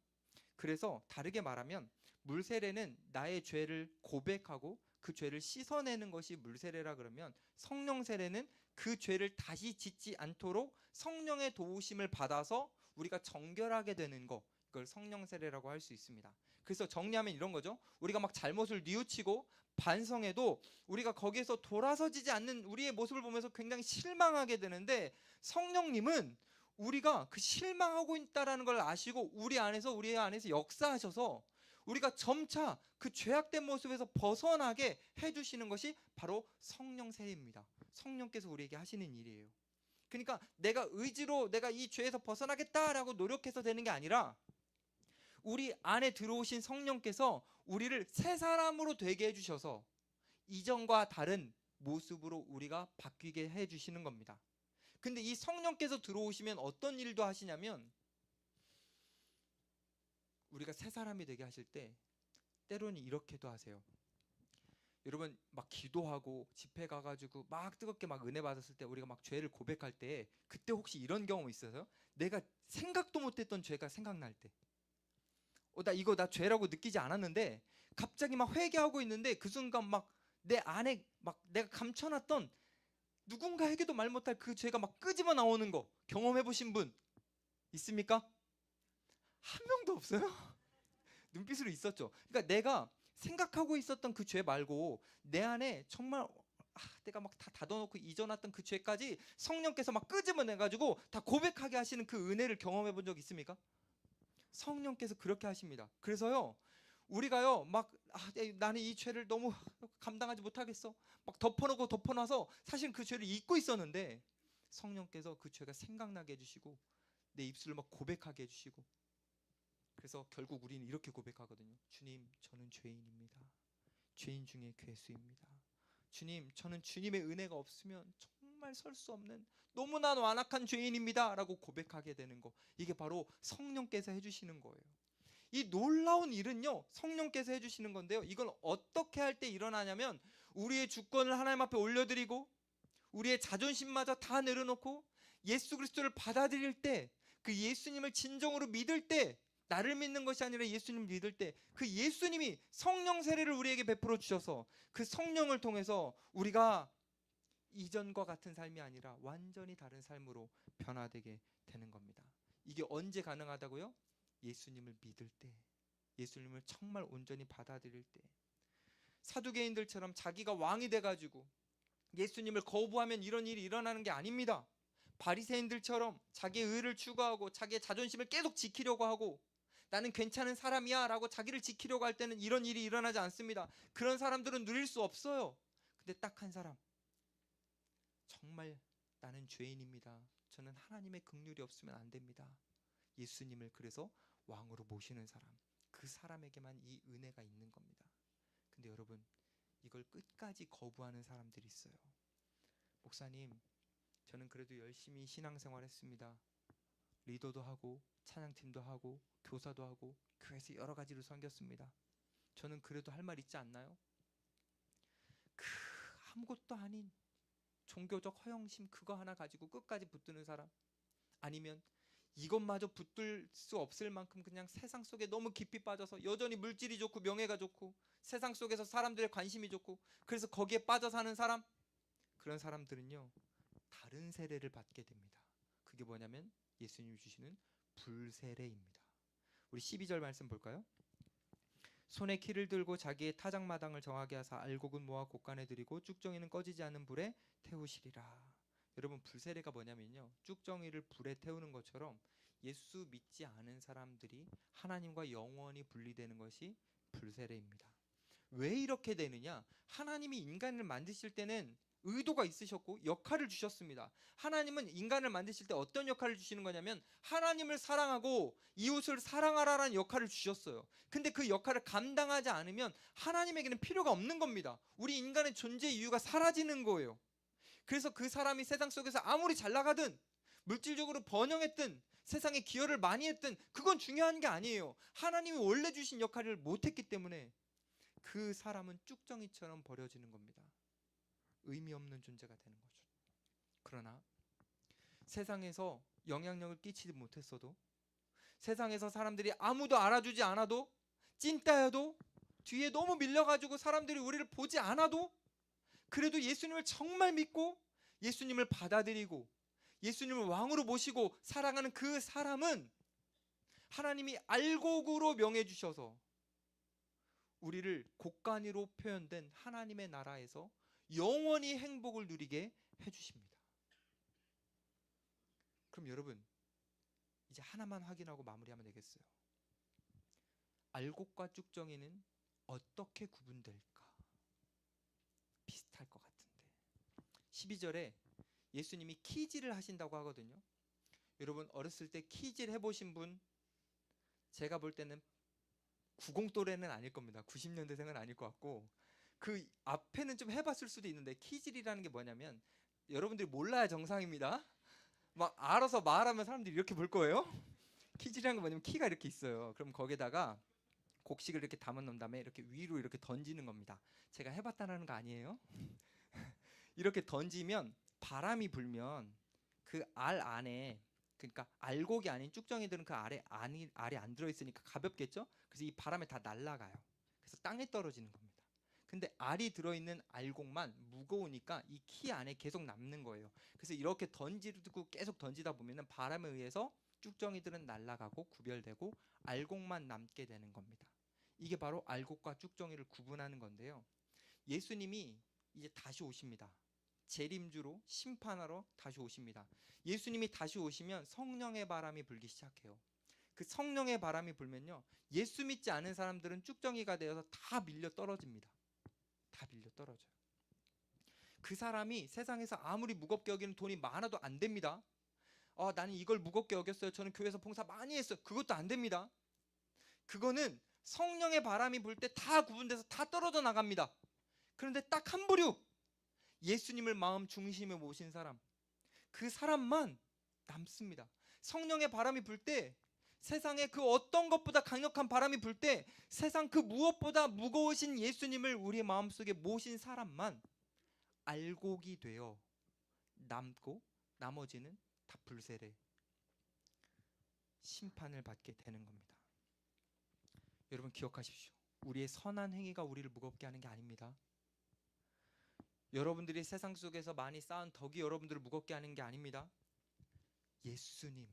그래서 다르게 말하면 물 세례는 나의 죄를 고백하고 그 죄를 씻어내는 것이 물 세례라 그러면, 성령 세례는 그 죄를 다시 짓지 않도록 성령의 도우심을 받아서 우리가 정결하게 되는 거, 이걸 성령 세례라고 할 수 있습니다. 그래서 정리하면 이런 거죠. 우리가 막 잘못을 뉘우치고 반성해도 우리가 거기에서 돌아서지지 않는 우리의 모습을 보면서 굉장히 실망하게 되는데, 성령님은 우리가 그 실망하고 있다라는 걸 아시고 우리 안에서 역사하셔서 우리가 점차 그 죄악된 모습에서 벗어나게 해주시는 것이 바로 성령 세례입니다. 성령께서 우리에게 하시는 일이에요. 그러니까 내가 의지로 내가 이 죄에서 벗어나겠다라고 노력해서 되는 게 아니라, 우리 안에 들어오신 성령께서 우리를 새 사람으로 되게 해주셔서 이전과 다른 모습으로 우리가 바뀌게 해주시는 겁니다. 근데 이 성령께서 들어오시면 어떤 일도 하시냐면, 우리가 새 사람이 되게 하실 때 때로는 이렇게도 하세요. 여러분, 막 기도하고 집회 가가지고 막 뜨겁게 막 은혜 받았을 때 우리가 막 죄를 고백할 때, 그때 혹시 이런 경험 있어요? 내가 생각도 못했던 죄가 생각날 때, 나 죄라고 느끼지 않았는데 갑자기 막 회개하고 있는데 그 순간 막 내 안에 막 내가 감춰놨던 누군가에게도 말 못할 그 죄가 막 끄집어 나오는 거 경험해 보신 분 있습니까? 한 명도 없어요? 눈빛으로 있었죠. 그러니까 내가 생각하고 있었던 그 죄 말고 내 안에 정말 내가 막 다 닫아놓고 잊어놨던 그 죄까지 성령께서 막 끄집어내가지고 다 고백하게 하시는 그 은혜를 경험해 본 적 있습니까? 성령께서 그렇게 하십니다. 그래서요, 우리가요 막 나는 이 죄를 너무 감당하지 못하겠어 막 덮어놔서 사실 그 죄를 잊고 있었는데, 성령께서 그 죄가 생각나게 해주시고 내 입술을 막 고백하게 해주시고, 그래서 결국 우리는 이렇게 고백하거든요. 주님, 저는 죄인입니다. 죄인 중에 괴수입니다. 주님, 저는 주님의 은혜가 없으면 정말 설 수 없는 너무나 완악한 죄인입니다 라고 고백하게 되는 거, 이게 바로 성령께서 해주시는 거예요. 이 놀라운 일은요 성령께서 해주시는 건데요, 이걸 어떻게 할 때 일어나냐면, 우리의 주권을 하나님 앞에 올려드리고 우리의 자존심마저 다 내려놓고 예수 그리스도를 받아들일 때, 그 예수님을 진정으로 믿을 때, 나를 믿는 것이 아니라 예수님을 믿을 때 그 예수님이 성령 세례를 우리에게 베풀어 주셔서 그 성령을 통해서 우리가 이전과 같은 삶이 아니라 완전히 다른 삶으로 변화되게 되는 겁니다. 이게 언제 가능하다고요? 예수님을 믿을 때, 예수님을 정말 온전히 받아들일 때. 사두개인들처럼 자기가 왕이 돼가지고 예수님을 거부하면 이런 일이 일어나는 게 아닙니다. 바리새인들처럼 자기의 의를 추구하고 자기의 자존심을 계속 지키려고 하고 나는 괜찮은 사람이야 라고 자기를 지키려고 할 때는 이런 일이 일어나지 않습니다. 그런 사람들은 누릴 수 없어요. 근데 딱 한 사람, 정말 나는 죄인입니다. 저는 하나님의 긍휼이 없으면 안 됩니다. 예수님을 그래서 왕으로 모시는 사람, 그 사람에게만 이 은혜가 있는 겁니다. 근데 여러분, 이걸 끝까지 거부하는 사람들이 있어요. 목사님, 저는 그래도 열심히 신앙생활 했습니다. 리더도 하고 찬양팀도 하고 교사도 하고 교회에서 여러 가지로 섬겼습니다. 저는 그래도 할 말 있지 않나요? 그 아무것도 아닌 종교적 허영심 그거 하나 가지고 끝까지 붙드는 사람, 아니면 이것마저 붙들 수 없을 만큼 그냥 세상 속에 너무 깊이 빠져서 여전히 물질이 좋고 명예가 좋고 세상 속에서 사람들의 관심이 좋고 그래서 거기에 빠져 사는 사람, 그런 사람들은요 다른 세례를 받게 됩니다. 그게 뭐냐면 예수님이 주시는 불세례입니다. 우리 12절 말씀 볼까요? 손에 키를 들고 자기의 타작마당을 정하게 하사 알곡은 모아 곳간에 들이고 쭉정이는 꺼지지 않는 불에 태우시리라. 여러분, 불세례가 뭐냐면요, 쭉정이를 불에 태우는 것처럼 예수 믿지 않은 사람들이 하나님과 영원히 분리되는 것이 불세례입니다. 왜 이렇게 되느냐? 하나님이 인간을 만드실 때는 의도가 있으셨고 역할을 주셨습니다. 하나님은 인간을 만드실 때 어떤 역할을 주시는 거냐면 하나님을 사랑하고 이웃을 사랑하라라는 역할을 주셨어요. 근데 그 역할을 감당하지 않으면 하나님에게는 필요가 없는 겁니다. 우리 인간의 존재 이유가 사라지는 거예요. 그래서 그 사람이 세상 속에서 아무리 잘 나가든 물질적으로 번영했든 세상에 기여를 많이 했든 그건 중요한 게 아니에요. 하나님이 원래 주신 역할을 못했기 때문에 그 사람은 쭉정이처럼 버려지는 겁니다. 의미 없는 존재가 되는 거죠. 그러나 세상에서 영향력을 끼치지 못했어도, 세상에서 사람들이 아무도 알아주지 않아도, 찐따여도, 뒤에 너무 밀려가지고 사람들이 우리를 보지 않아도, 그래도 예수님을 정말 믿고 예수님을 받아들이고 예수님을 왕으로 모시고 사랑하는 그 사람은 하나님이 알곡으로 명해 주셔서 우리를 곡간이로 표현된 하나님의 나라에서 영원히 행복을 누리게 해주십니다. 그럼 여러분, 이제 하나만 확인하고 마무리하면 되겠어요. 알곡과 쭉정이는 어떻게 구분될까? 비슷할 것 같은데 12절에 예수님이 키질을 하신다고 하거든요. 여러분, 어렸을 때 키질 해보신 분, 제가 볼 때는 90 또래는 아닐 겁니다. 90년대생은 아닐 것 같고, 그 앞에는 좀 해봤을 수도 있는데, 키질이라는 게 뭐냐면 여러분들이 몰라야 정상입니다. 막 알아서 말하면 사람들이 이렇게 볼 거예요. 키질이라는 게 뭐냐면 키가 이렇게 있어요. 그럼 거기다가 곡식을 이렇게 담아 놓은 다음에 이렇게 위로 이렇게 던지는 겁니다. 제가 해봤다는 거 아니에요. 이렇게 던지면 바람이 불면 그 알 안에, 그러니까 알곡이 아닌 쭉정이들은 그 알에 알이 안 들어있으니까 가볍겠죠. 그래서 이 바람에 다 날아가요. 그래서 땅에 떨어지는 겁니다. 근데 알이 들어있는 알곡만 무거우니까 이 키 안에 계속 남는 거예요. 그래서 이렇게 던지고 계속 던지다 보면은 바람에 의해서 쭉정이들은 날아가고 구별되고 알곡만 남게 되는 겁니다. 이게 바로 알곡과 쭉정이를 구분하는 건데요. 예수님이 이제 다시 오십니다. 재림주로 심판하러 다시 오십니다. 예수님이 다시 오시면 성령의 바람이 불기 시작해요. 그 성령의 바람이 불면요, 예수 믿지 않은 사람들은 쭉정이가 되어서 다 밀려 떨어집니다. 다 밀려 떨어져요. 그 사람이 세상에서 아무리 무겁게 여기는 돈이 많아도 안 됩니다. 나는 이걸 무겁게 여겼어요. 저는 교회에서 봉사 많이 했어요. 그것도 안 됩니다. 그거는 성령의 바람이 불 때 다 구분돼서 다 떨어져 나갑니다. 그런데 딱 한 부류, 예수님을 마음 중심에 모신 사람, 그 사람만 남습니다. 성령의 바람이 불 때, 세상에 그 어떤 것보다 강력한 바람이 불 때 세상 그 무엇보다 무거우신 예수님을 우리의 마음속에 모신 사람만 알곡이 되어 남고, 나머지는 다 불세례, 심판을 받게 되는 겁니다. 여러분, 기억하십시오. 우리의 선한 행위가 우리를 무겁게 하는 게 아닙니다. 여러분들이 세상 속에서 많이 쌓은 덕이 여러분들을 무겁게 하는 게 아닙니다. 예수님,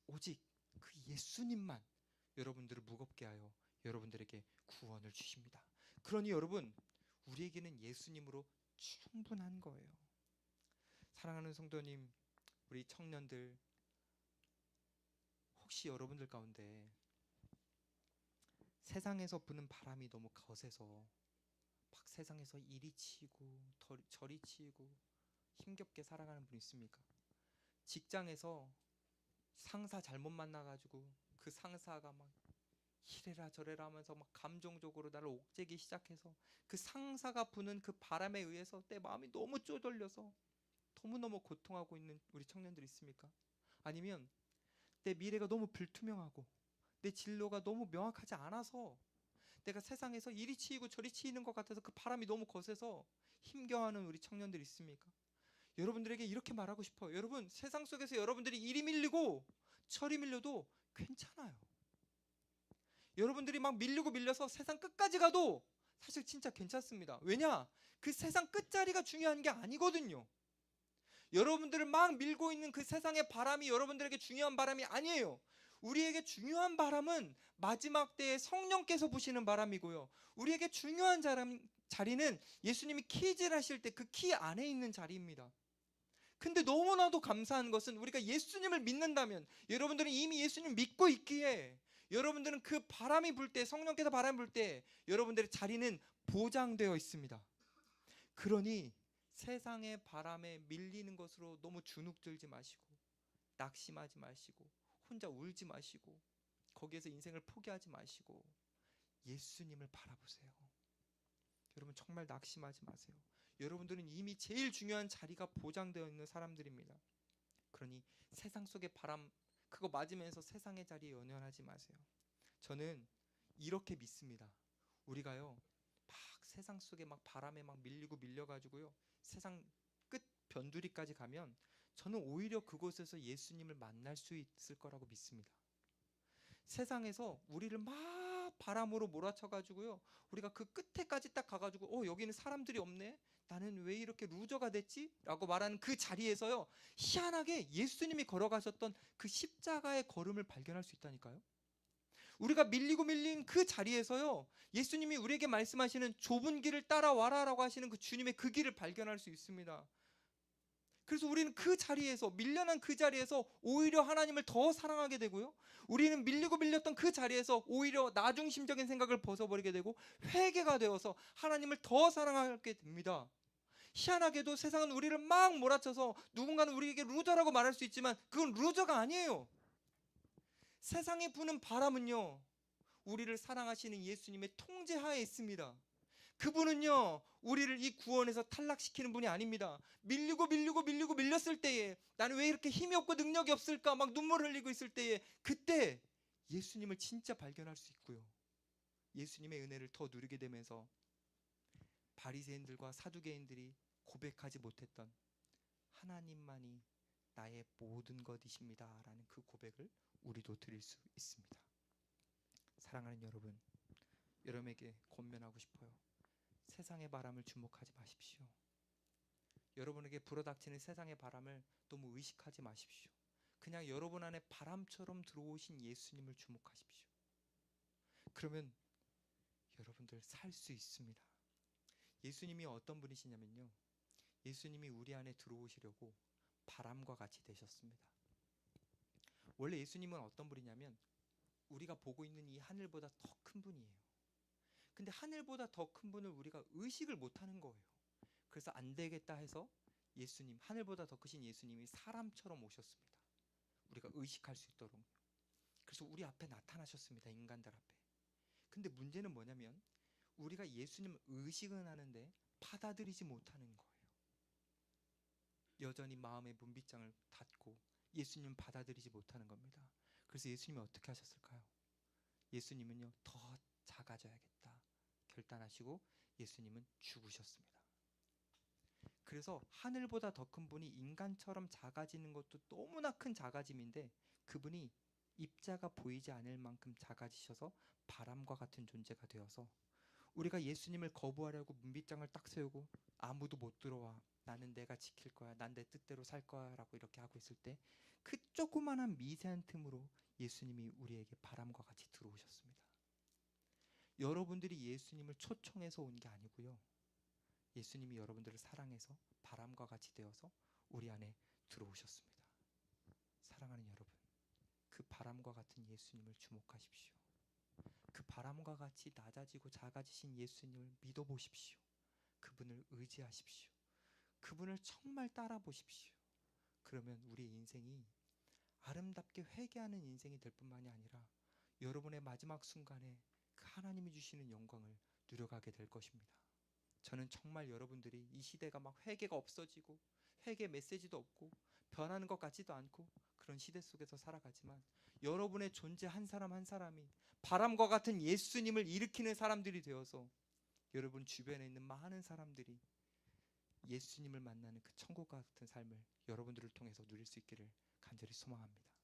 오직 그 예수님만 여러분들을 무겁게 하여 여러분들에게 구원을 주십니다. 그러니 여러분, 우리에게는 예수님으로 충분한 거예요. 사랑하는 성도님, 우리 청년들, 혹시 여러분들 가운데 세상에서 부는 바람이 너무 거세서 막 세상에서 이리 치이고 저리 치이고 힘겹게 살아가는 분 있습니까? 직장에서 상사 잘못 만나가지고 그 상사가 막 이래라 저래라 하면서 막 감정적으로 나를 옥죄기 시작해서 그 상사가 부는 그 바람에 의해서 내 마음이 너무 쪼들려서 너무너무 고통하고 있는 우리 청년들 있습니까? 아니면 내 미래가 너무 불투명하고 내 진로가 너무 명확하지 않아서 내가 세상에서 이리 치이고 저리 치이는 것 같아서 그 바람이 너무 거세서 힘겨워하는 우리 청년들 있습니까? 여러분들에게 이렇게 말하고 싶어요. 여러분, 세상 속에서 여러분들이 이리 밀리고 저리 밀려도 괜찮아요. 여러분들이 막 밀리고 밀려서 세상 끝까지 가도 사실 진짜 괜찮습니다. 왜냐? 그 세상 끝자리가 중요한 게 아니거든요. 여러분들을 막 밀고 있는 그 세상의 바람이 여러분들에게 중요한 바람이 아니에요. 우리에게 중요한 바람은 마지막 때에 성령께서 부시는 바람이고요. 우리에게 중요한 자리는 예수님이 키질 하실 때 그 키 안에 있는 자리입니다. 근데 너무나도 감사한 것은 우리가 예수님을 믿는다면, 여러분들은 이미 예수님 믿고 있기에 여러분들은 그 바람이 불 때, 성령께서 바람이 불 때 여러분들의 자리는 보장되어 있습니다. 그러니 세상의 바람에 밀리는 것으로 너무 주눅들지 마시고, 낙심하지 마시고, 혼자 울지 마시고, 거기에서 인생을 포기하지 마시고 예수님을 바라보세요. 여러분 정말 낙심하지 마세요. 여러분들은 이미 제일 중요한 자리가 보장되어 있는 사람들입니다. 그러니 세상 속의 바람 그거 맞으면서 세상의 자리에 연연하지 마세요. 저는 이렇게 믿습니다. 우리가요 막 세상 속에 막 바람에 막 밀리고 밀려가지고요 세상 끝 변두리까지 가면 저는 오히려 그곳에서 예수님을 만날 수 있을 거라고 믿습니다. 세상에서 우리를 막 바람으로 몰아쳐가지고요 우리가 그 끝에까지 딱 가가지고 여기는 사람들이 없네, 나는 왜 이렇게 루저가 됐지? 라고 말하는 그 자리에서요 희한하게 예수님이 걸어가셨던 그 십자가의 걸음을 발견할 수 있다니까요. 우리가 밀리고 밀린 그 자리에서요 예수님이 우리에게 말씀하시는 좁은 길을 따라와라 라고 하시는 그 주님의 그 길을 발견할 수 있습니다. 그래서 우리는 그 자리에서, 밀려난 그 자리에서 오히려 하나님을 더 사랑하게 되고요, 우리는 밀리고 밀렸던 그 자리에서 오히려 나중심적인 생각을 벗어버리게 되고 회개가 되어서 하나님을 더 사랑하게 됩니다. 희한하게도 세상은 우리를 막 몰아쳐서 누군가는 우리에게 루저라고 말할 수 있지만 그건 루저가 아니에요. 세상에 부는 바람은요 우리를 사랑하시는 예수님의 통제하에 있습니다. 그분은요 우리를 이 구원에서 탈락시키는 분이 아닙니다. 밀리고 밀렸을 때에 나는 왜 이렇게 힘이 없고 능력이 없을까 막 눈물 흘리고 있을 때에 그때 예수님을 진짜 발견할 수 있고요, 예수님의 은혜를 더 누리게 되면서 바리새인들과 사두개인들이 고백하지 못했던 하나님만이 나의 모든 것이십니다 라는 그 고백을 우리도 드릴 수 있습니다. 사랑하는 여러분, 여러분에게 권면하고 싶어요. 세상의 바람을 주목하지 마십시오. 여러분에게 불어닥치는 세상의 바람을 너무 의식하지 마십시오. 그냥 여러분 안에 바람처럼 들어오신 예수님을 주목하십시오. 그러면 여러분들 살 수 있습니다. 예수님이 어떤 분이시냐면요, 예수님이 우리 안에 들어오시려고 바람과 같이 되셨습니다. 원래 예수님은 어떤 분이냐면 우리가 보고 있는 이 하늘보다 더 큰 분이에요. 근데 하늘보다 더 큰 분을 우리가 의식을 못하는 거예요. 그래서 안 되겠다 해서 예수님, 하늘보다 더 크신 예수님이 사람처럼 오셨습니다. 우리가 의식할 수 있도록. 그래서 우리 앞에 나타나셨습니다. 인간들 앞에. 근데 문제는 뭐냐면 우리가 예수님을 의식은 하는데 받아들이지 못하는 거예요. 여전히 마음의 문빗장을 닫고 예수님을 받아들이지 못하는 겁니다. 그래서 예수님이 어떻게 하셨을까요? 예수님은요 더 작아져야겠다 결단하시고 예수님은 죽으셨습니다. 그래서 하늘보다 더 큰 분이 인간처럼 작아지는 것도 너무나 큰 작아짐인데 그분이 입자가 보이지 않을 만큼 작아지셔서 바람과 같은 존재가 되어서 우리가 예수님을 거부하려고 문빗장을 딱 세우고 아무도 못 들어와, 나는 내가 지킬 거야, 난 내 뜻대로 살 거야 라고 이렇게 하고 있을 때 그 조그만한 미세한 틈으로 예수님이 우리에게 바람과 같이 들어오셨습니다. 여러분들이 예수님을 초청해서 온 게 아니고요, 예수님이 여러분들을 사랑해서 바람과 같이 되어서 우리 안에 들어오셨습니다. 사랑하는 여러분, 그 바람과 같은 예수님을 주목하십시오. 그 바람과 같이 낮아지고 작아지신 예수님을 믿어보십시오. 그분을 의지하십시오. 그분을 정말 따라보십시오. 그러면 우리의 인생이 아름답게 회개하는 인생이 될 뿐만이 아니라 여러분의 마지막 순간에 그 하나님이 주시는 영광을 누려가게 될 것입니다. 저는 정말 여러분들이 이 시대가 막 회개가 없어지고 회개 메시지도 없고 변하는 것 같지도 않고 그런 시대 속에서 살아가지만 여러분의 존재 한 사람 한 사람이 바람과 같은 예수님을 일으키는 사람들이 되어서 여러분 주변에 있는 많은 사람들이 예수님을 만나는 그 천국 같은 삶을 여러분들을 통해서 누릴 수 있기를 간절히 소망합니다.